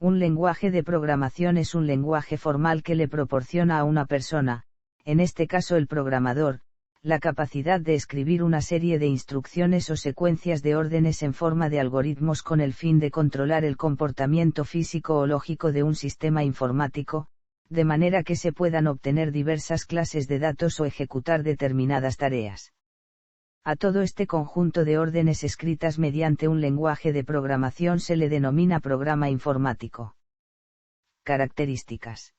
Un lenguaje de programación es un lenguaje formal que le proporciona a una persona, en este caso el programador, la capacidad de escribir una serie de instrucciones o secuencias de órdenes en forma de algoritmos con el fin de controlar el comportamiento físico o lógico de un sistema informático, de manera que se puedan obtener diversas clases de datos o ejecutar determinadas tareas. A todo este conjunto de órdenes escritas mediante un lenguaje de programación se le denomina programa informático. Características.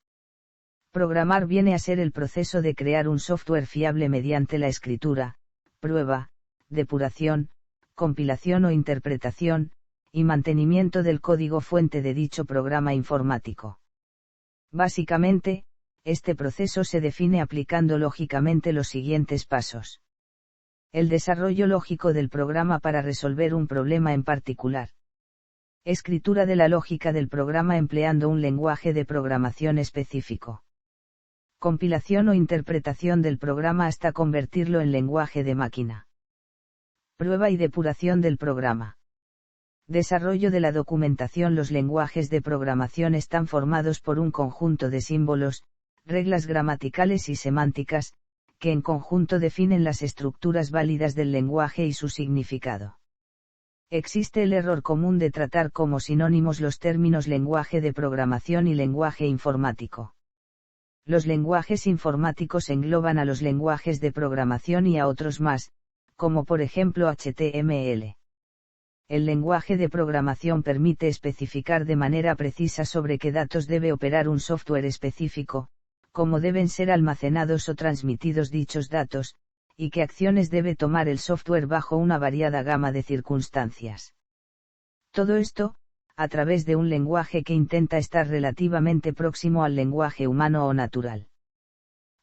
Programar viene a ser el proceso de crear un software fiable mediante la escritura, prueba, depuración, compilación o interpretación, y mantenimiento del código fuente de dicho programa informático. Básicamente, este proceso se define aplicando lógicamente los siguientes pasos. El desarrollo lógico del programa para resolver un problema en particular. Escritura de la lógica del programa empleando un lenguaje de programación específico. Compilación o interpretación del programa hasta convertirlo en lenguaje de máquina. Prueba y depuración del programa. Desarrollo de la documentación. Los lenguajes de programación están formados por un conjunto de símbolos, reglas gramaticales y semánticas, que en conjunto definen las estructuras válidas del lenguaje y su significado. Existe el error común de tratar como sinónimos los términos lenguaje de programación y lenguaje informático. Los lenguajes informáticos engloban a los lenguajes de programación y a otros más, como por ejemplo HTML. El lenguaje de programación permite especificar de manera precisa sobre qué datos debe operar un software específico, cómo deben ser almacenados o transmitidos dichos datos, y qué acciones debe tomar el software bajo una variada gama de circunstancias. Todo esto, a través de un lenguaje que intenta estar relativamente próximo al lenguaje humano o natural.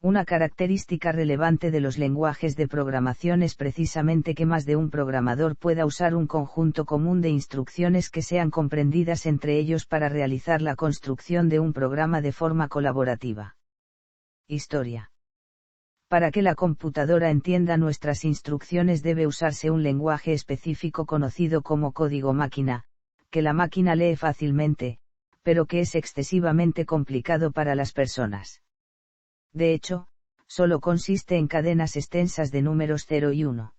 Una característica relevante de los lenguajes de programación es precisamente que más de un programador pueda usar un conjunto común de instrucciones que sean comprendidas entre ellos para realizar la construcción de un programa de forma colaborativa. Historia. Para que la computadora entienda nuestras instrucciones debe usarse un lenguaje específico conocido como código máquina, que la máquina lee fácilmente, pero que es excesivamente complicado para las personas. De hecho, solo consiste en cadenas extensas de números 0 y 1.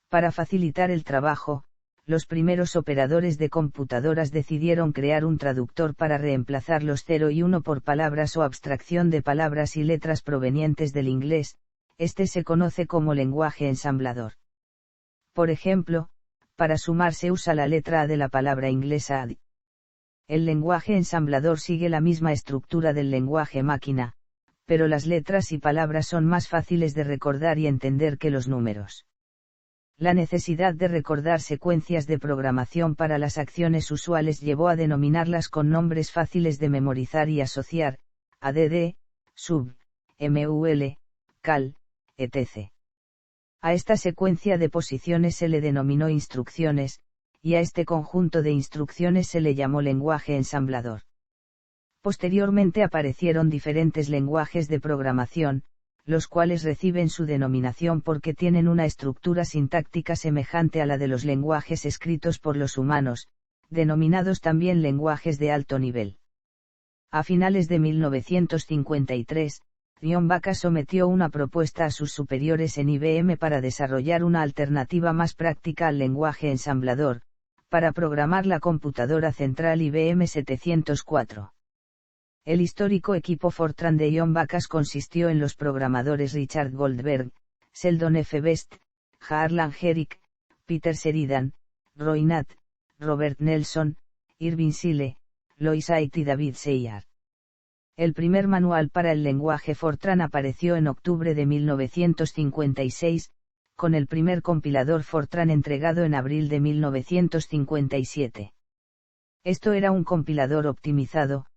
Para facilitar el trabajo, los primeros operadores de computadoras decidieron crear un traductor para reemplazar los 0 y 1 por palabras o abstracción de palabras y letras provenientes del inglés. Este se conoce como lenguaje ensamblador. Por ejemplo, para sumar se usa la letra A de la palabra inglesa add. El lenguaje ensamblador sigue la misma estructura del lenguaje máquina, pero las letras y palabras son más fáciles de recordar y entender que los números. La necesidad de recordar secuencias de programación para las acciones usuales llevó a denominarlas con nombres fáciles de memorizar y asociar, add, sub, mul, cal, etc. A esta secuencia de posiciones se le denominó instrucciones, y a este conjunto de instrucciones se le llamó lenguaje ensamblador. Posteriormente aparecieron diferentes lenguajes de programación, los cuales reciben su denominación porque tienen una estructura sintáctica semejante a la de los lenguajes escritos por los humanos, denominados también lenguajes de alto nivel. A finales de 1953, John Baca sometió una propuesta a sus superiores en IBM para desarrollar una alternativa más práctica al lenguaje ensamblador, para programar la computadora central IBM 704. El histórico equipo Fortran de John Backus consistió en los programadores Richard Goldberg, Sheldon F. Best, Harlan Herrick, Peter Sheridan, Roy Nutt, Robert Nelson, Irving Sile, Lois Haidt y David Seyar. El primer manual para el lenguaje Fortran apareció en octubre de 1956, con el primer compilador Fortran entregado en abril de 1957. Esto era un compilador optimizado,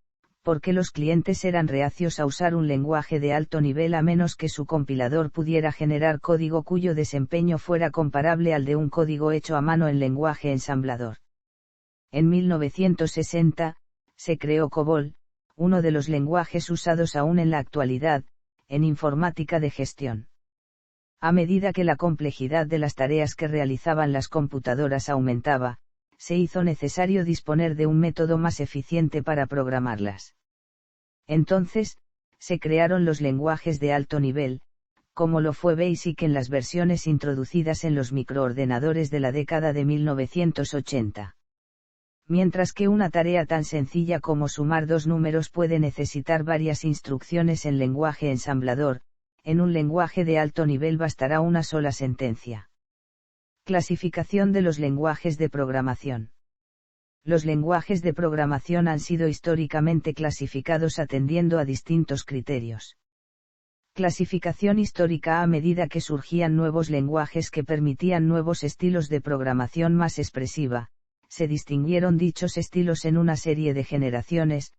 porque los clientes eran reacios a usar un lenguaje de alto nivel a menos que su compilador pudiera generar código cuyo desempeño fuera comparable al de un código hecho a mano en lenguaje ensamblador. En 1960, se creó COBOL, uno de los lenguajes usados aún en la actualidad, en informática de gestión. A medida que la complejidad de las tareas que realizaban las computadoras aumentaba, se hizo necesario disponer de un método más eficiente para programarlas. Entonces, se crearon los lenguajes de alto nivel, como lo fue BASIC en las versiones introducidas en los microordenadores de la década de 1980. Mientras que una tarea tan sencilla como sumar dos números puede necesitar varias instrucciones en lenguaje ensamblador, en un lenguaje de alto nivel bastará una sola sentencia. Clasificación de los lenguajes de programación. Los lenguajes de programación han sido históricamente clasificados atendiendo a distintos criterios. Clasificación histórica: a medida que surgían nuevos lenguajes que permitían nuevos estilos de programación más expresiva, se distinguieron dichos estilos en una serie de generaciones,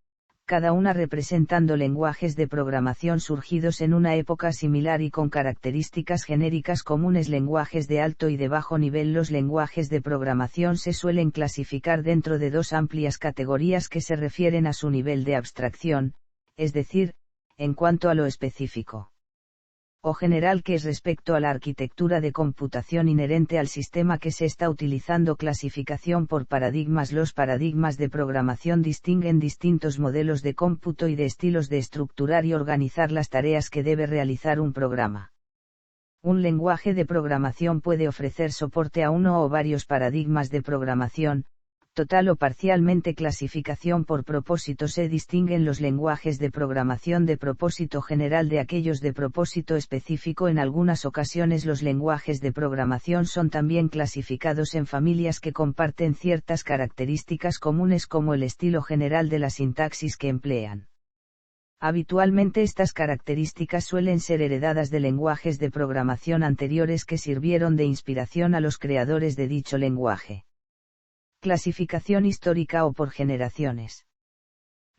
cada una representando lenguajes de programación surgidos en una época similar y con características genéricas comunes. Lenguajes de alto y de bajo nivel. Los lenguajes de programación se suelen clasificar dentro de dos amplias categorías que se refieren a su nivel de abstracción, es decir, en cuanto a lo específico o general que es respecto a la arquitectura de computación inherente al sistema que se está utilizando. Clasificación por paradigmas. Los paradigmas de programación distinguen distintos modelos de cómputo y de estilos de estructurar y organizar las tareas que debe realizar un programa. Un lenguaje de programación puede ofrecer soporte a uno o varios paradigmas de programación, total o parcialmente. Clasificación por propósito. Se distinguen los lenguajes de programación de propósito general de aquellos de propósito específico. En algunas ocasiones los lenguajes de programación son también clasificados en familias que comparten ciertas características comunes como el estilo general de la sintaxis que emplean. Habitualmente estas características suelen ser heredadas de lenguajes de programación anteriores que sirvieron de inspiración a los creadores de dicho lenguaje. Clasificación histórica o por generaciones.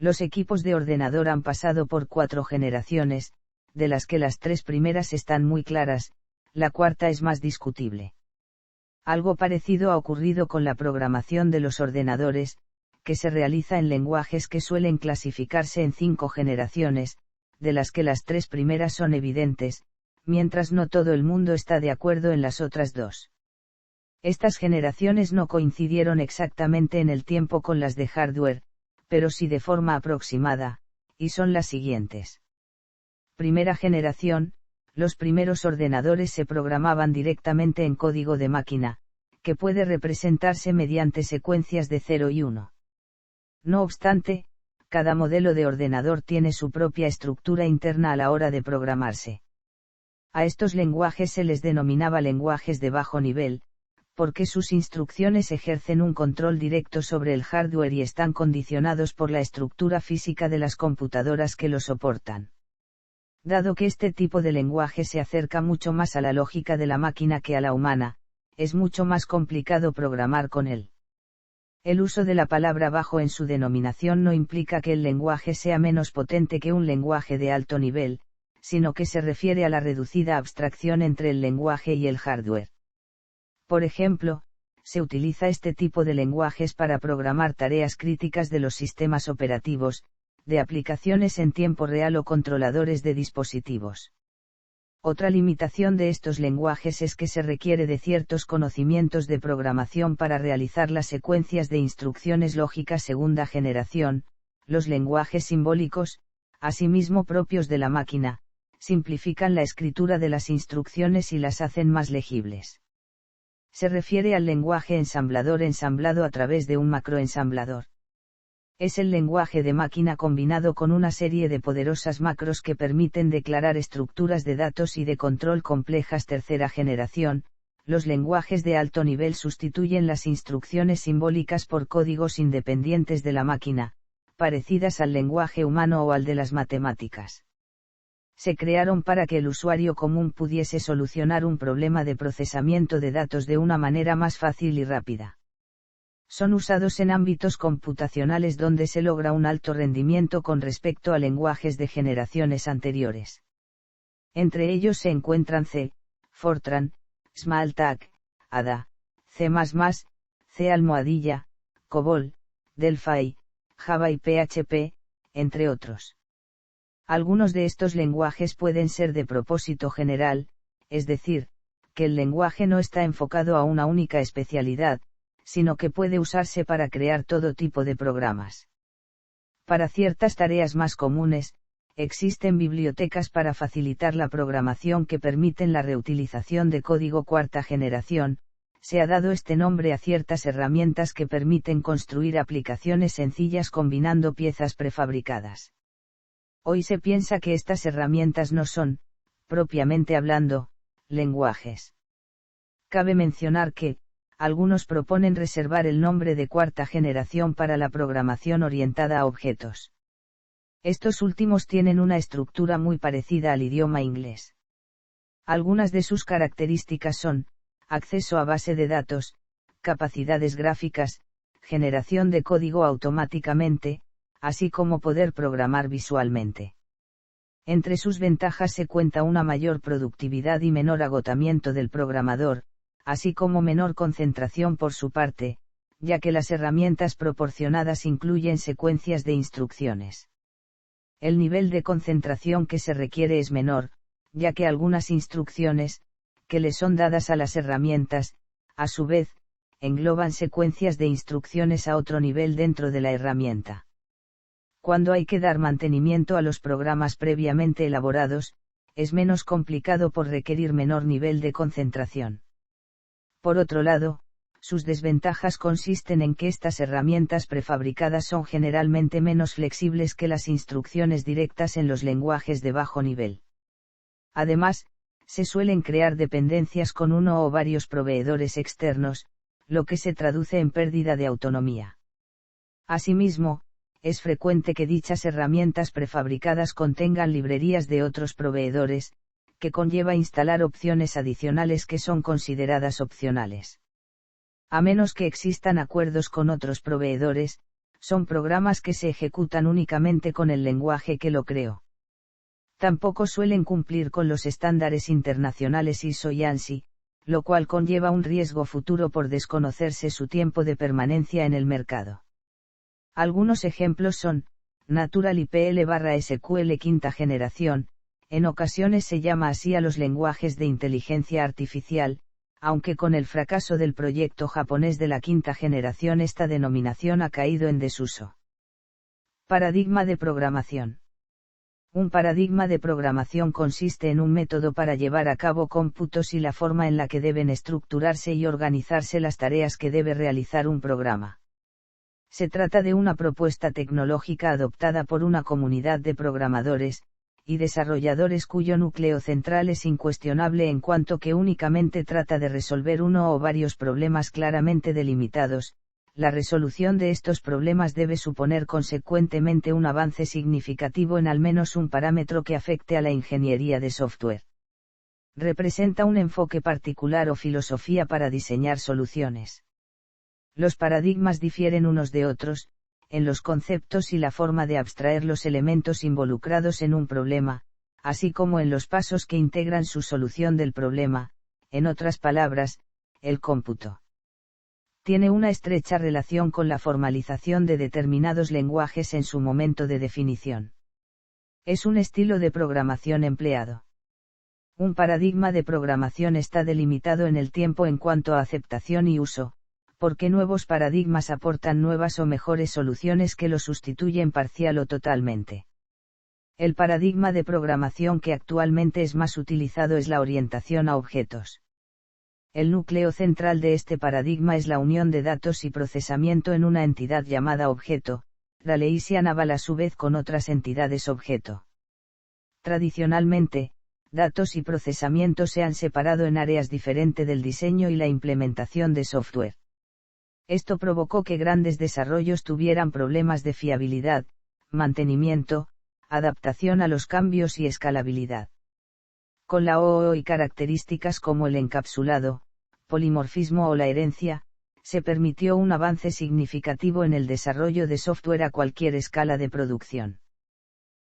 Los equipos de ordenador han pasado por 4 generaciones, de las que las 3 primeras están muy claras, la cuarta es más discutible. Algo parecido ha ocurrido con la programación de los ordenadores, que se realiza en lenguajes que suelen clasificarse en 5 generaciones, de las que las 3 primeras son evidentes, mientras no todo el mundo está de acuerdo en las otras 2. Estas generaciones no coincidieron exactamente en el tiempo con las de hardware, pero sí de forma aproximada, y son las siguientes. Primera generación: los primeros ordenadores se programaban directamente en código de máquina, que puede representarse mediante secuencias de 0 y 1. No obstante, cada modelo de ordenador tiene su propia estructura interna a la hora de programarse. A estos lenguajes se les denominaba lenguajes de bajo nivel, porque sus instrucciones ejercen un control directo sobre el hardware y están condicionados por la estructura física de las computadoras que lo soportan. Dado que este tipo de lenguaje se acerca mucho más a la lógica de la máquina que a la humana, es mucho más complicado programar con él. El uso de la palabra bajo en su denominación no implica que el lenguaje sea menos potente que un lenguaje de alto nivel, sino que se refiere a la reducida abstracción entre el lenguaje y el hardware. Por ejemplo, se utiliza este tipo de lenguajes para programar tareas críticas de los sistemas operativos, de aplicaciones en tiempo real o controladores de dispositivos. Otra limitación de estos lenguajes es que se requiere de ciertos conocimientos de programación para realizar las secuencias de instrucciones lógicas segunda generación. Los lenguajes simbólicos, asimismo propios de la máquina, simplifican la escritura de las instrucciones y las hacen más legibles. Se refiere al lenguaje ensamblador ensamblado a través de un macroensamblador. Es el lenguaje de máquina combinado con una serie de poderosas macros que permiten declarar estructuras de datos y de control complejas. Tercera generación: los lenguajes de alto nivel sustituyen las instrucciones simbólicas por códigos independientes de la máquina, parecidas al lenguaje humano o al de las matemáticas. Se crearon para que el usuario común pudiese solucionar un problema de procesamiento de datos de una manera más fácil y rápida. Son usados en ámbitos computacionales donde se logra un alto rendimiento con respecto a lenguajes de generaciones anteriores. Entre ellos se encuentran C, Fortran, Smalltalk, Ada, C++, C#, COBOL, Delphi, Java y PHP, entre otros. Algunos de estos lenguajes pueden ser de propósito general, es decir, que el lenguaje no está enfocado a una única especialidad, sino que puede usarse para crear todo tipo de programas. Para ciertas tareas más comunes, existen bibliotecas para facilitar la programación que permiten la reutilización de código cuarta generación. Se ha dado este nombre a ciertas herramientas que permiten construir aplicaciones sencillas combinando piezas prefabricadas. Hoy se piensa que estas herramientas no son, propiamente hablando, lenguajes. Cabe mencionar que, algunos proponen reservar el nombre de cuarta generación para la programación orientada a objetos. Estos últimos tienen una estructura muy parecida al idioma inglés. Algunas de sus características son: acceso a base de datos, capacidades gráficas, generación de código automáticamente, así como poder programar visualmente. Entre sus ventajas se cuenta una mayor productividad y menor agotamiento del programador, así como menor concentración por su parte, ya que las herramientas proporcionadas incluyen secuencias de instrucciones. El nivel de concentración que se requiere es menor, ya que algunas instrucciones, que le son dadas a las herramientas, a su vez, engloban secuencias de instrucciones a otro nivel dentro de la herramienta. Cuando hay que dar mantenimiento a los programas previamente elaborados, es menos complicado por requerir menor nivel de concentración. Por otro lado, sus desventajas consisten en que estas herramientas prefabricadas son generalmente menos flexibles que las instrucciones directas en los lenguajes de bajo nivel. Además, se suelen crear dependencias con uno o varios proveedores externos, lo que se traduce en pérdida de autonomía. Asimismo, es frecuente que dichas herramientas prefabricadas contengan librerías de otros proveedores, que conlleva instalar opciones adicionales que son consideradas opcionales. A menos que existan acuerdos con otros proveedores, son programas que se ejecutan únicamente con el lenguaje que lo creó. Tampoco suelen cumplir con los estándares internacionales ISO y ANSI, lo cual conlleva un riesgo futuro por desconocerse su tiempo de permanencia en el mercado. Algunos ejemplos son: Natural IPL/SQL quinta generación. En ocasiones se llama así a los lenguajes de inteligencia artificial, aunque con el fracaso del proyecto japonés de la quinta generación esta denominación ha caído en desuso. Paradigma de programación. Un paradigma de programación consiste en un método para llevar a cabo cómputos y la forma en la que deben estructurarse y organizarse las tareas que debe realizar un programa. Se trata de una propuesta tecnológica adoptada por una comunidad de programadores y desarrolladores cuyo núcleo central es incuestionable en cuanto que únicamente trata de resolver uno o varios problemas claramente delimitados. La resolución de estos problemas debe suponer consecuentemente un avance significativo en al menos un parámetro que afecte a la ingeniería de software. Representa un enfoque particular o filosofía para diseñar soluciones. Los paradigmas difieren unos de otros, en los conceptos y la forma de abstraer los elementos involucrados en un problema, así como en los pasos que integran su solución del problema, en otras palabras, el cómputo. Tiene una estrecha relación con la formalización de determinados lenguajes en su momento de definición. Es un estilo de programación empleado. Un paradigma de programación está delimitado en el tiempo en cuanto a aceptación y uso, porque nuevos paradigmas aportan nuevas o mejores soluciones que lo sustituyen parcial o totalmente. El paradigma de programación que actualmente es más utilizado es la orientación a objetos. El núcleo central de este paradigma es la unión de datos y procesamiento en una entidad llamada objeto, relación naval a su vez con otras entidades objeto. Tradicionalmente, datos y procesamiento se han separado en áreas diferentes del diseño y la implementación de software. Esto provocó que grandes desarrollos tuvieran problemas de fiabilidad, mantenimiento, adaptación a los cambios y escalabilidad. Con la OO y características como el encapsulado, polimorfismo o la herencia, se permitió un avance significativo en el desarrollo de software a cualquier escala de producción.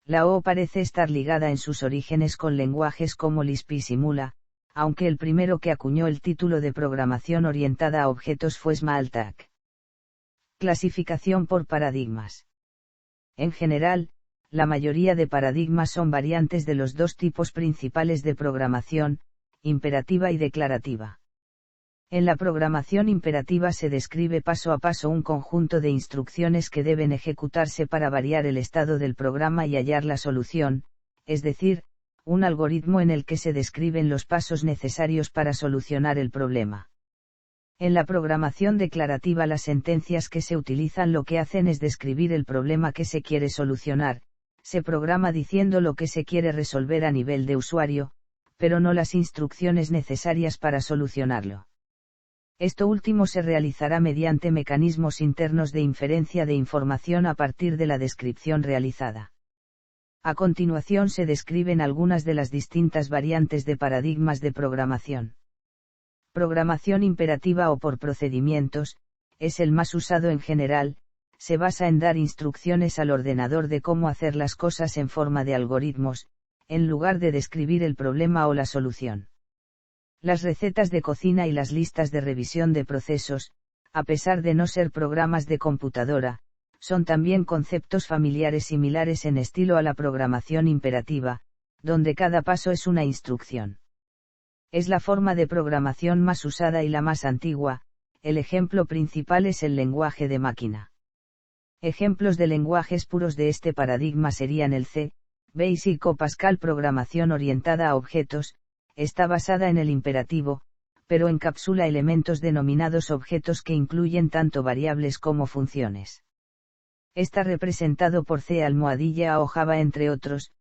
La OO parece estar ligada en sus orígenes con lenguajes como Lisp y Simula, aunque el primero que acuñó el título de programación orientada a objetos fue Smalltalk. Clasificación por paradigmas. En general, la mayoría de paradigmas son variantes de los dos tipos principales de programación, imperativa y declarativa. En la programación imperativa se describe paso a paso un conjunto de instrucciones que deben ejecutarse para variar el estado del programa y hallar la solución, es decir, un algoritmo en el que se describen los pasos necesarios para solucionar el problema. En la programación declarativa las sentencias que se utilizan lo que hacen es describir el problema que se quiere solucionar, se programa diciendo lo que se quiere resolver a nivel de usuario, pero no las instrucciones necesarias para solucionarlo. Esto último se realizará mediante mecanismos internos de inferencia de información a partir de la descripción realizada. A continuación se describen algunas de las distintas variantes de paradigmas de programación. Programación imperativa o por procedimientos, es el más usado en general, se basa en dar instrucciones al ordenador de cómo hacer las cosas en forma de algoritmos, en lugar de describir el problema o la solución. Las recetas de cocina y las listas de revisión de procesos, a pesar de no ser programas de computadora, son también conceptos familiares similares en estilo a la programación imperativa, donde cada paso es una instrucción. Es la forma de programación más usada y la más antigua, el ejemplo principal es el lenguaje de máquina. Ejemplos de lenguajes puros de este paradigma serían el C, Basic o Pascal. Programación orientada a objetos, está basada en el imperativo, pero encapsula elementos denominados objetos que incluyen tanto variables como funciones. Está representado por C#, o Java entre otros,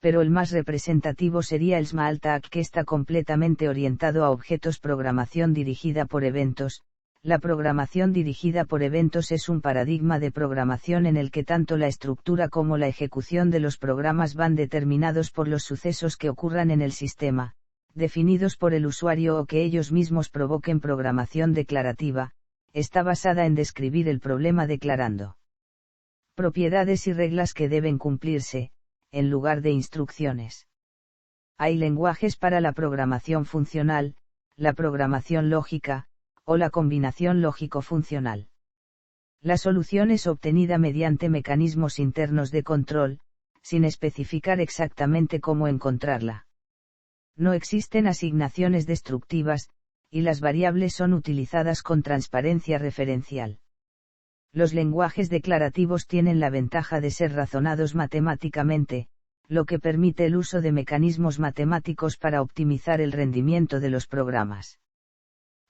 pero el más representativo sería el Smalltalk, que está completamente orientado a objetos. Programación dirigida por eventos. La programación dirigida por eventos es un paradigma de programación en el que tanto la estructura como la ejecución de los programas van determinados por los sucesos que ocurran en el sistema, definidos por el usuario o que ellos mismos provoquen. Programación declarativa, está basada en describir el problema declarando propiedades y reglas que deben cumplirse, en lugar de instrucciones. Hay lenguajes para la programación funcional, la programación lógica, o la combinación lógico-funcional. La solución es obtenida mediante mecanismos internos de control, sin especificar exactamente cómo encontrarla. No existen asignaciones destructivas, y las variables son utilizadas con transparencia referencial. Los lenguajes declarativos tienen la ventaja de ser razonados matemáticamente, lo que permite el uso de mecanismos matemáticos para optimizar el rendimiento de los programas.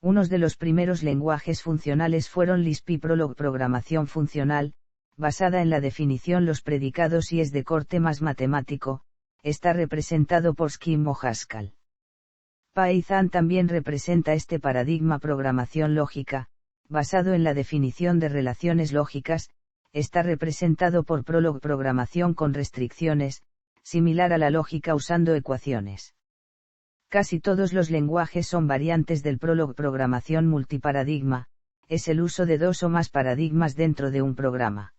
Unos de los primeros lenguajes funcionales fueron Lisp y Prolog. Programación funcional, basada en la definición los predicados y es de corte más matemático, está representado por Scheme o Haskell. Python también representa este paradigma. Programación lógica, basado en la definición de relaciones lógicas, está representado por Prolog. Programación con restricciones, similar a la lógica usando ecuaciones. Casi todos los lenguajes son variantes del Prolog. Programación multiparadigma, es el uso de dos o más paradigmas dentro de un programa.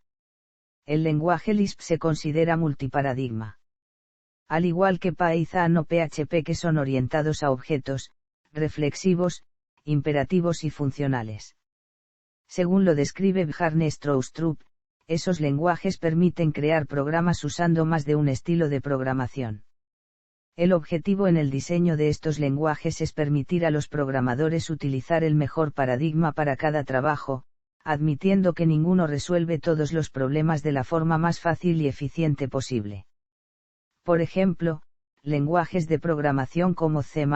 El lenguaje Lisp se considera multiparadigma. Al igual que Python o PHP, que son orientados a objetos, reflexivos, imperativos y funcionales. Según lo describe Bjarne Stroustrup, esos lenguajes permiten crear programas usando más de un estilo de programación. El objetivo en el diseño de estos lenguajes es permitir a los programadores utilizar el mejor paradigma para cada trabajo, admitiendo que ninguno resuelve todos los problemas de la forma más fácil y eficiente posible. Por ejemplo, lenguajes de programación como C++,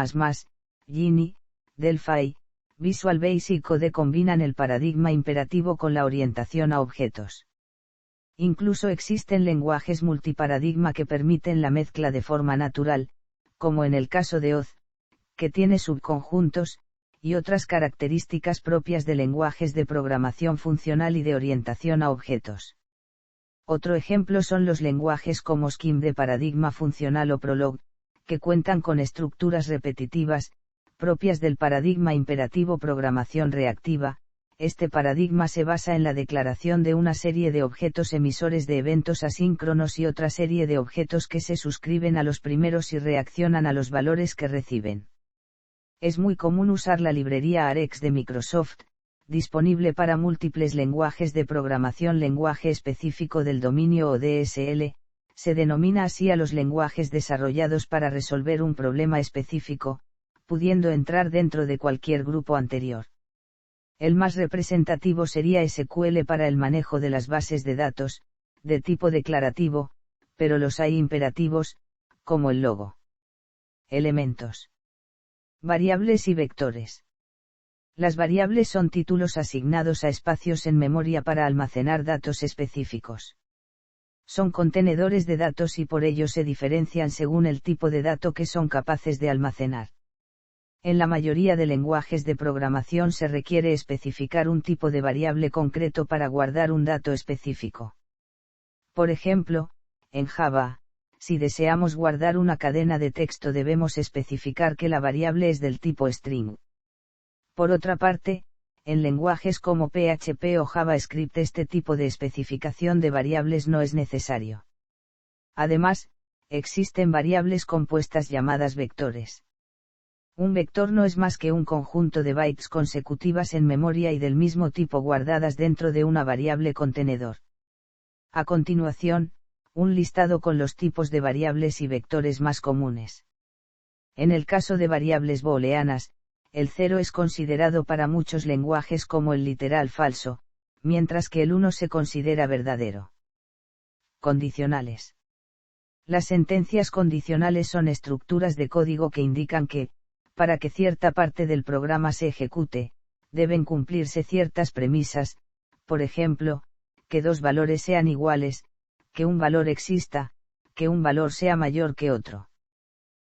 Geany, Delphi, Visual Basic o D combinan el paradigma imperativo con la orientación a objetos. Incluso existen lenguajes multiparadigma que permiten la mezcla de forma natural, como en el caso de Oz, que tiene subconjuntos, y otras características propias de lenguajes de programación funcional y de orientación a objetos. Otro ejemplo son los lenguajes como Scheme de paradigma funcional o Prolog, que cuentan con estructuras repetitivas, propias del paradigma imperativo. Programación reactiva, este paradigma se basa en la declaración de una serie de objetos emisores de eventos asíncronos y otra serie de objetos que se suscriben a los primeros y reaccionan a los valores que reciben. Es muy común usar la librería Arex de Microsoft, disponible para múltiples lenguajes de programación. Lenguaje específico del dominio o DSL, se denomina así a los lenguajes desarrollados para resolver un problema específico, pudiendo entrar dentro de cualquier grupo anterior. El más representativo sería SQL para el manejo de las bases de datos, de tipo declarativo, pero los hay imperativos, como el logo. Elementos. Variables y vectores. Las variables son títulos asignados a espacios en memoria para almacenar datos específicos. Son contenedores de datos y por ello se diferencian según el tipo de dato que son capaces de almacenar. En la mayoría de lenguajes de programación se requiere especificar un tipo de variable concreto para guardar un dato específico. Por ejemplo, en Java, si deseamos guardar una cadena de texto debemos especificar que la variable es del tipo string. Por otra parte, en lenguajes como PHP o JavaScript este tipo de especificación de variables no es necesario. Además, existen variables compuestas llamadas vectores. Un vector no es más que un conjunto de bytes consecutivas en memoria y del mismo tipo guardadas dentro de una variable contenedor. A continuación, un listado con los tipos de variables y vectores más comunes. En el caso de variables booleanas, el 0 es considerado para muchos lenguajes como el literal falso, mientras que el 1 se considera verdadero. Condicionales. Las sentencias condicionales son estructuras de código que indican que, para que cierta parte del programa se ejecute, deben cumplirse ciertas premisas, por ejemplo, que dos valores sean iguales, que un valor exista, que un valor sea mayor que otro.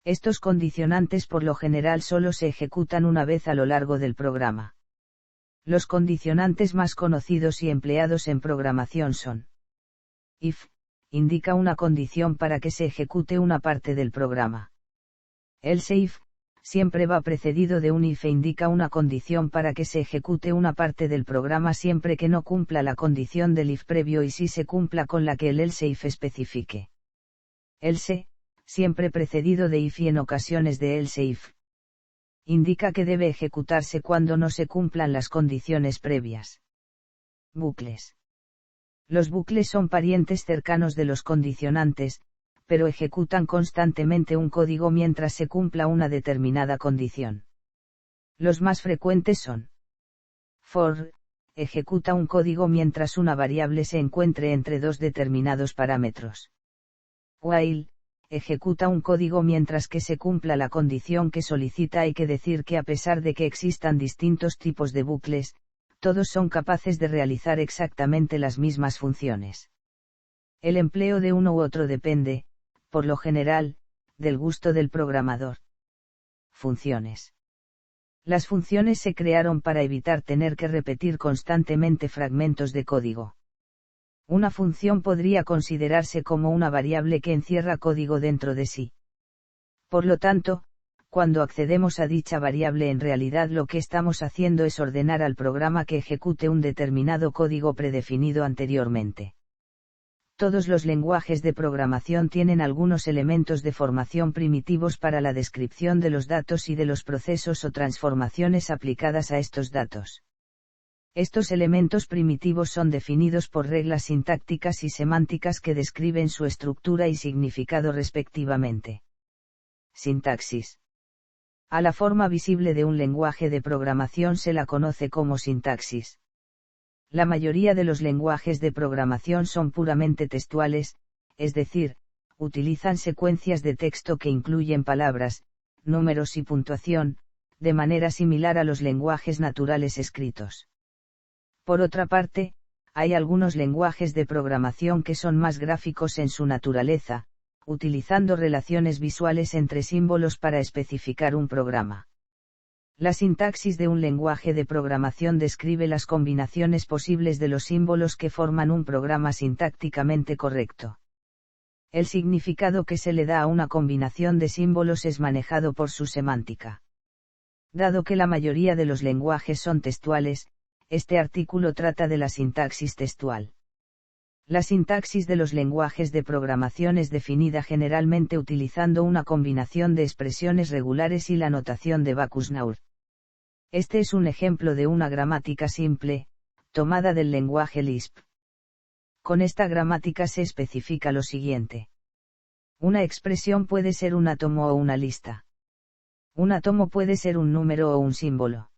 Estos condicionantes por lo general solo se ejecutan una vez a lo largo del programa. Los condicionantes más conocidos y empleados en programación son: if, indica una condición para que se ejecute una parte del programa. Else if, siempre va precedido de un if e indica una condición para que se ejecute una parte del programa siempre que no cumpla la condición del if previo y si se cumpla con la que el else if especifique. Else, siempre precedido de if y en ocasiones de else if. Indica que debe ejecutarse cuando no se cumplan las condiciones previas. Bucles. Los bucles son parientes cercanos de los condicionantes, pero ejecutan constantemente un código mientras se cumpla una determinada condición. Los más frecuentes son: for, ejecuta un código mientras una variable se encuentre entre dos determinados parámetros. While, ejecuta un código mientras que se cumpla la condición que solicita. Hay que decir que a pesar de que existan distintos tipos de bucles, todos son capaces de realizar exactamente las mismas funciones. El empleo de uno u otro depende, por lo general, del gusto del programador. Funciones. Las funciones se crearon para evitar tener que repetir constantemente fragmentos de código. Una función podría considerarse como una variable que encierra código dentro de sí. Por lo tanto, cuando accedemos a dicha variable en realidad lo que estamos haciendo es ordenar al programa que ejecute un determinado código predefinido anteriormente. Todos los lenguajes de programación tienen algunos elementos de formación primitivos para la descripción de los datos y de los procesos o transformaciones aplicadas a estos datos. Estos elementos primitivos son definidos por reglas sintácticas y semánticas que describen su estructura y significado respectivamente. Sintaxis. A la forma visible de un lenguaje de programación se la conoce como sintaxis. La mayoría de los lenguajes de programación son puramente textuales, es decir, utilizan secuencias de texto que incluyen palabras, números y puntuación, de manera similar a los lenguajes naturales escritos. Por otra parte, hay algunos lenguajes de programación que son más gráficos en su naturaleza, utilizando relaciones visuales entre símbolos para especificar un programa. La sintaxis de un lenguaje de programación describe las combinaciones posibles de los símbolos que forman un programa sintácticamente correcto. El significado que se le da a una combinación de símbolos es manejado por su semántica. Dado que la mayoría de los lenguajes son textuales, este artículo trata de la sintaxis textual. La sintaxis de los lenguajes de programación es definida generalmente utilizando una combinación de expresiones regulares y la notación de Backus-Naur. Este es un ejemplo de una gramática simple, tomada del lenguaje Lisp. Con esta gramática se especifica lo siguiente. Una expresión puede ser un átomo o una lista. Un átomo puede ser un número o un símbolo.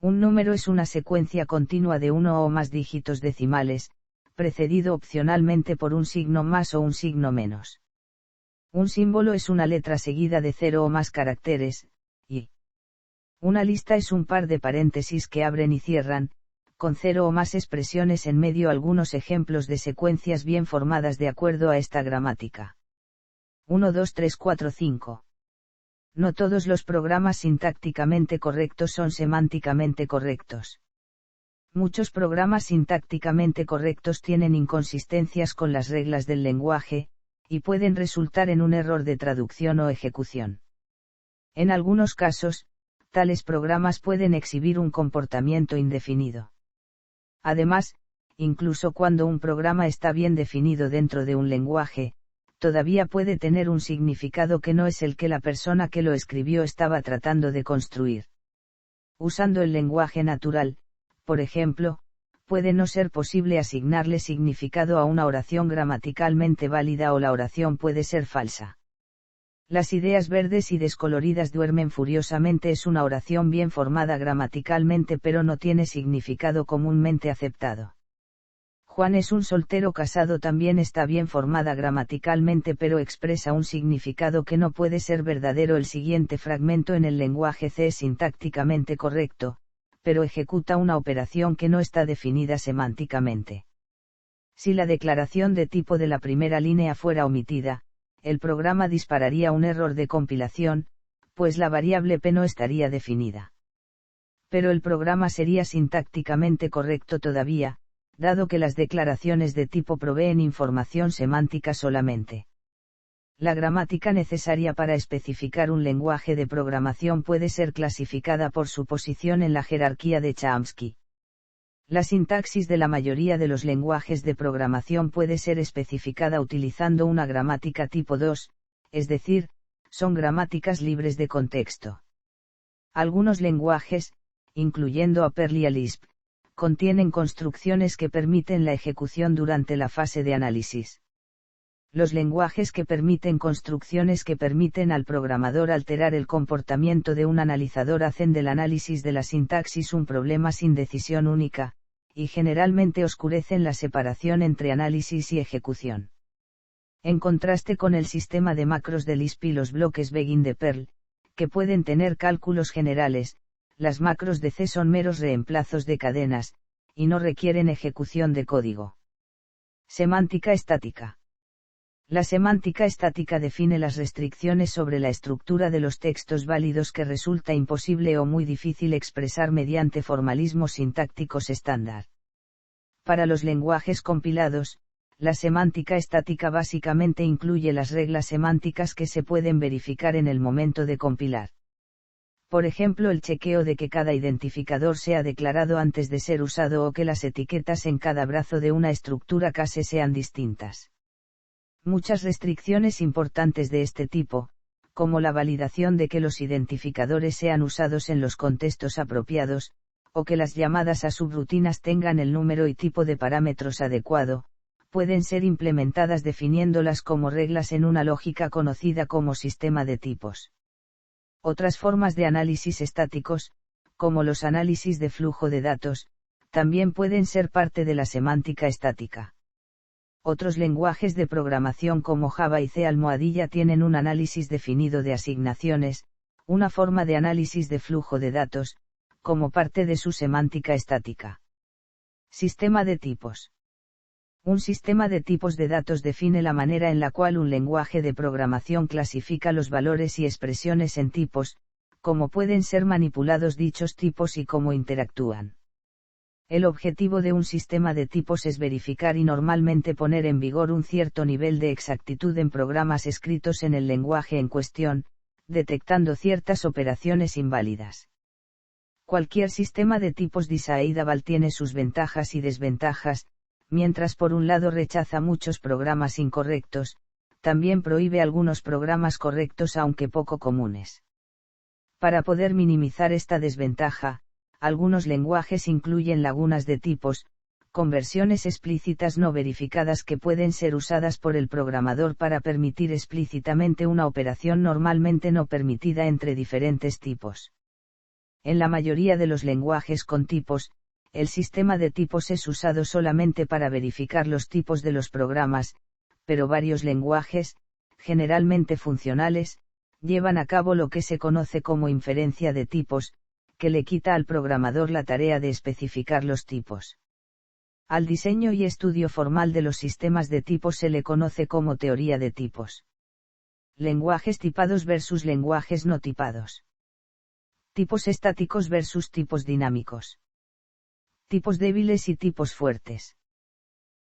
Un número es una secuencia continua de uno o más dígitos decimales, precedido opcionalmente por un signo más o un signo menos. Un símbolo es una letra seguida de 0 o más caracteres, y una lista es un par de paréntesis que abren y cierran, con 0 o más expresiones en medio. Algunos ejemplos de secuencias bien formadas de acuerdo a esta gramática. 1, 2, 3, 4, 5. No todos los programas sintácticamente correctos son semánticamente correctos. Muchos programas sintácticamente correctos tienen inconsistencias con las reglas del lenguaje, y pueden resultar en un error de traducción o ejecución. En algunos casos, tales programas pueden exhibir un comportamiento indefinido. Además, incluso cuando un programa está bien definido dentro de un lenguaje, todavía puede tener un significado que no es el que la persona que lo escribió estaba tratando de construir. Usando el lenguaje natural, por ejemplo, puede no ser posible asignarle significado a una oración gramaticalmente válida o la oración puede ser falsa. Las ideas verdes y descoloridas duermen furiosamente es una oración bien formada gramaticalmente pero no tiene significado comúnmente aceptado. Juan es un soltero casado también está bien formada gramaticalmente pero expresa un significado que no puede ser verdadero. El siguiente fragmento en el lenguaje C es sintácticamente correcto, pero ejecuta una operación que no está definida semánticamente. Si la declaración de tipo de la primera línea fuera omitida, el programa dispararía un error de compilación, pues la variable p no estaría definida. Pero el programa sería sintácticamente correcto todavía, dado que las declaraciones de tipo proveen información semántica solamente. La gramática necesaria para especificar un lenguaje de programación puede ser clasificada por su posición en la jerarquía de Chomsky. La sintaxis de la mayoría de los lenguajes de programación puede ser especificada utilizando una gramática tipo 2, es decir, son gramáticas libres de contexto. Algunos lenguajes, incluyendo a Perl y a Lisp, contienen construcciones que permiten la ejecución durante la fase de análisis. Los lenguajes que permiten construcciones que permiten al programador alterar el comportamiento de un analizador hacen del análisis de la sintaxis un problema sin decisión única, y generalmente oscurecen la separación entre análisis y ejecución. En contraste con el sistema de macros de Lisp y los bloques Begin de Perl, que pueden tener cálculos generales, las macros de C son meros reemplazos de cadenas, y no requieren ejecución de código. Semántica estática. La semántica estática define las restricciones sobre la estructura de los textos válidos que resulta imposible o muy difícil expresar mediante formalismos sintácticos estándar. Para los lenguajes compilados, la semántica estática básicamente incluye las reglas semánticas que se pueden verificar en el momento de compilar. Por ejemplo, el chequeo de que cada identificador sea declarado antes de ser usado o que las etiquetas en cada brazo de una estructura case sean distintas. Muchas restricciones importantes de este tipo, como la validación de que los identificadores sean usados en los contextos apropiados, o que las llamadas a subrutinas tengan el número y tipo de parámetros adecuado, pueden ser implementadas definiéndolas como reglas en una lógica conocida como sistema de tipos. Otras formas de análisis estáticos, como los análisis de flujo de datos, también pueden ser parte de la semántica estática. Otros lenguajes de programación como Java y C# tienen un análisis definido de asignaciones, una forma de análisis de flujo de datos, como parte de su semántica estática. Sistema de tipos. Un sistema de tipos de datos define la manera en la cual un lenguaje de programación clasifica los valores y expresiones en tipos, cómo pueden ser manipulados dichos tipos y cómo interactúan. El objetivo de un sistema de tipos es verificar y normalmente poner en vigor un cierto nivel de exactitud en programas escritos en el lenguaje en cuestión, detectando ciertas operaciones inválidas. Cualquier sistema de tipos disaïdable tiene sus ventajas y desventajas, mientras por un lado rechaza muchos programas incorrectos, también prohíbe algunos programas correctos aunque poco comunes. Para poder minimizar esta desventaja, algunos lenguajes incluyen lagunas de tipos, conversiones explícitas no verificadas que pueden ser usadas por el programador para permitir explícitamente una operación normalmente no permitida entre diferentes tipos. En la mayoría de los lenguajes con tipos, el sistema de tipos es usado solamente para verificar los tipos de los programas, pero varios lenguajes, generalmente funcionales, llevan a cabo lo que se conoce como inferencia de tipos, que le quita al programador la tarea de especificar los tipos. Al diseño y estudio formal de los sistemas de tipos se le conoce como teoría de tipos. Lenguajes tipados versus lenguajes no tipados. Tipos estáticos versus tipos dinámicos. Tipos débiles y tipos fuertes.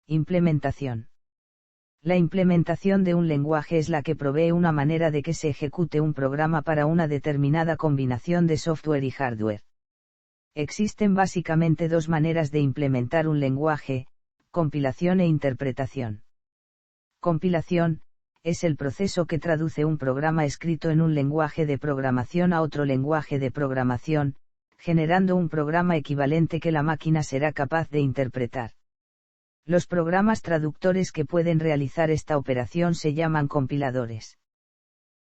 Implementación. La implementación de un lenguaje es la que provee una manera de que se ejecute un programa para una determinada combinación de software y hardware. Existen básicamente dos maneras de implementar un lenguaje: compilación e interpretación. Compilación es el proceso que traduce un programa escrito en un lenguaje de programación a otro lenguaje de programación, generando un programa equivalente que la máquina será capaz de interpretar. Los programas traductores que pueden realizar esta operación se llaman compiladores.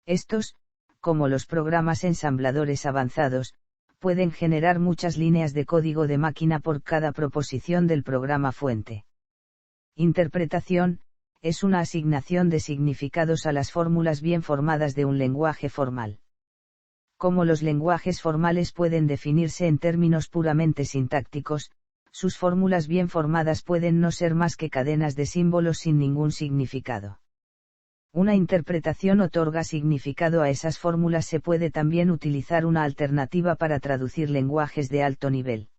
Estos, como los programas ensambladores avanzados, pueden generar muchas líneas de código de máquina por cada proposición del programa fuente. Interpretación es una asignación de significados a las fórmulas bien formadas de un lenguaje formal. Como los lenguajes formales pueden definirse en términos puramente sintácticos, sus fórmulas bien formadas pueden no ser más que cadenas de símbolos sin ningún significado. Una interpretación otorga significado a esas fórmulas. Se puede también utilizar una alternativa para traducir lenguajes de alto nivel.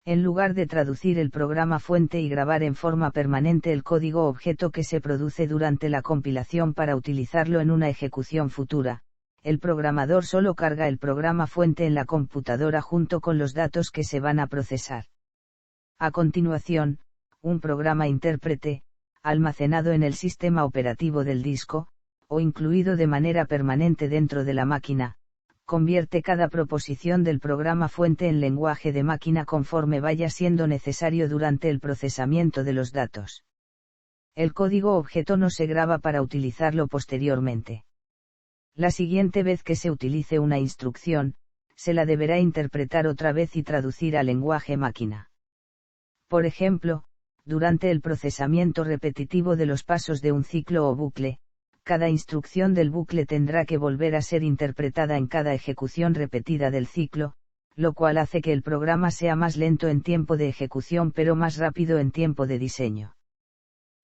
En lugar de traducir el programa fuente y grabar en forma permanente el código objeto que se produce durante la compilación para utilizarlo en una ejecución futura, el programador solo carga el programa fuente en la computadora junto con los datos que se van a procesar. A continuación, un programa intérprete, almacenado en el sistema operativo del disco, o incluido de manera permanente dentro de la máquina, convierte cada proposición del programa fuente en lenguaje de máquina conforme vaya siendo necesario durante el procesamiento de los datos. El código objeto no se graba para utilizarlo posteriormente. La siguiente vez que se utilice una instrucción, se la deberá interpretar otra vez y traducir al lenguaje máquina. Por ejemplo, durante el procesamiento repetitivo de los pasos de un ciclo o bucle, cada instrucción del bucle tendrá que volver a ser interpretada en cada ejecución repetida del ciclo, lo cual hace que el programa sea más lento en tiempo de ejecución pero más rápido en tiempo de diseño.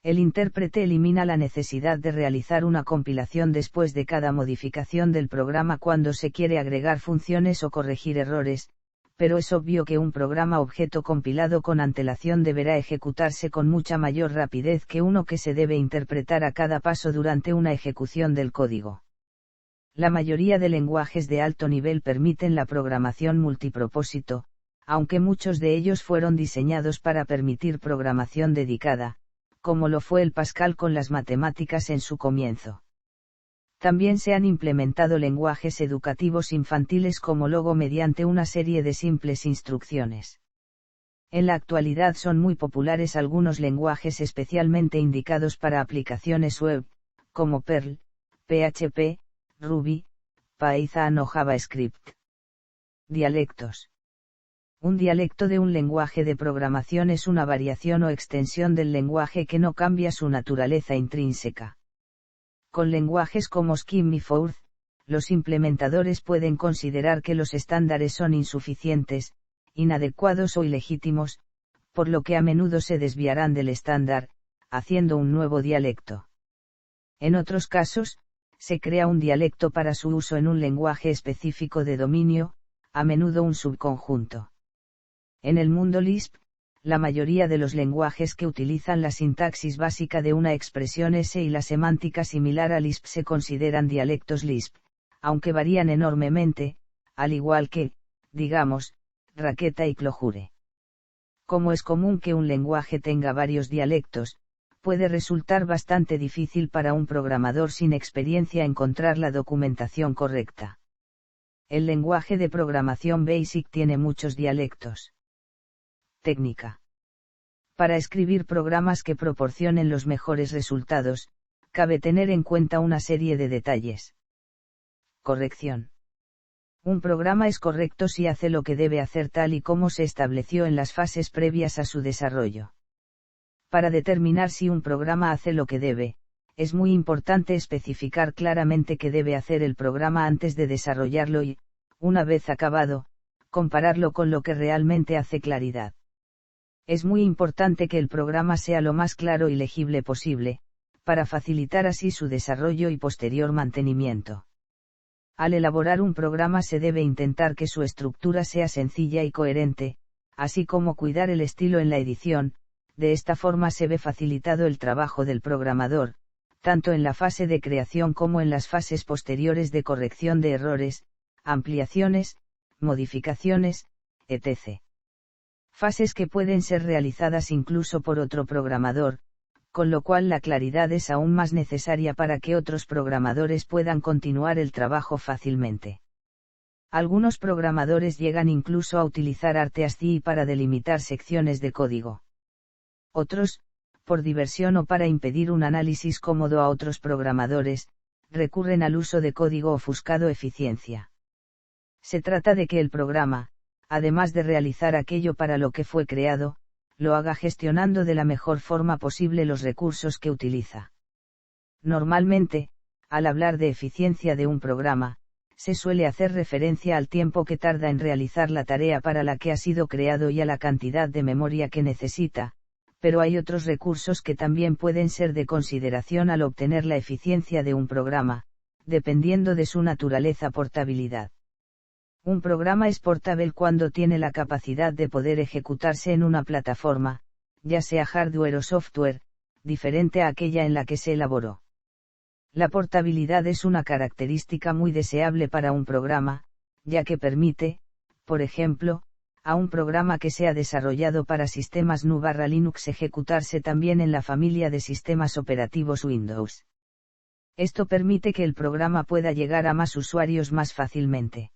El intérprete elimina la necesidad de realizar una compilación después de cada modificación del programa cuando se quiere agregar funciones o corregir errores, pero es obvio que un programa objeto compilado con antelación deberá ejecutarse con mucha mayor rapidez que uno que se debe interpretar a cada paso durante una ejecución del código. La mayoría de lenguajes de alto nivel permiten la programación multipropósito, aunque muchos de ellos fueron diseñados para permitir programación dedicada, como lo fue el Pascal con las matemáticas en su comienzo. También se han implementado lenguajes educativos infantiles como Logo mediante una serie de simples instrucciones. En la actualidad son muy populares algunos lenguajes especialmente indicados para aplicaciones web, como Perl, PHP, Ruby, Python o JavaScript. Dialectos. Un dialecto de un lenguaje de programación es una variación o extensión del lenguaje que no cambia su naturaleza intrínseca. Con lenguajes como Scheme y Forth, los implementadores pueden considerar que los estándares son insuficientes, inadecuados o ilegítimos, por lo que a menudo se desviarán del estándar, haciendo un nuevo dialecto. En otros casos, se crea un dialecto para su uso en un lenguaje específico de dominio, a menudo un subconjunto. En el mundo Lisp, la mayoría de los lenguajes que utilizan la sintaxis básica de una expresión S y la semántica similar a Lisp se consideran dialectos Lisp, aunque varían enormemente, al igual que, digamos, Raketa y Clojure. Como es común que un lenguaje tenga varios dialectos, puede resultar bastante difícil para un programador sin experiencia encontrar la documentación correcta. El lenguaje de programación BASIC tiene muchos dialectos. Técnica. Para escribir programas que proporcionen los mejores resultados, cabe tener en cuenta una serie de detalles. Corrección. Un programa es correcto si hace lo que debe hacer tal y como se estableció en las fases previas a su desarrollo. Para determinar si un programa hace lo que debe, es muy importante especificar claramente qué debe hacer el programa antes de desarrollarlo y, una vez acabado, compararlo con lo que realmente hace claridad. Es muy importante que el programa sea lo más claro y legible posible, para facilitar así su desarrollo y posterior mantenimiento. Al elaborar un programa se debe intentar que su estructura sea sencilla y coherente, así como cuidar el estilo en la edición. De esta forma se ve facilitado el trabajo del programador, tanto en la fase de creación como en las fases posteriores de corrección de errores, ampliaciones, modificaciones, etc. Fases que pueden ser realizadas incluso por otro programador, con lo cual la claridad es aún más necesaria para que otros programadores puedan continuar el trabajo fácilmente. Algunos programadores llegan incluso a utilizar ArtASCII para delimitar secciones de código. Otros, por diversión o para impedir un análisis cómodo a otros programadores, recurren al uso de código ofuscado eficiencia. Se trata de que el programa, además de realizar aquello para lo que fue creado, lo haga gestionando de la mejor forma posible los recursos que utiliza. Normalmente, al hablar de eficiencia de un programa, se suele hacer referencia al tiempo que tarda en realizar la tarea para la que ha sido creado y a la cantidad de memoria que necesita, pero hay otros recursos que también pueden ser de consideración al obtener la eficiencia de un programa, dependiendo de su naturaleza portabilidad. Un programa es portable cuando tiene la capacidad de poder ejecutarse en una plataforma, ya sea hardware o software, diferente a aquella en la que se elaboró. La portabilidad es una característica muy deseable para un programa, ya que permite, por ejemplo, a un programa que sea desarrollado para sistemas GNU/Linux ejecutarse también en la familia de sistemas operativos Windows. Esto permite que el programa pueda llegar a más usuarios más fácilmente.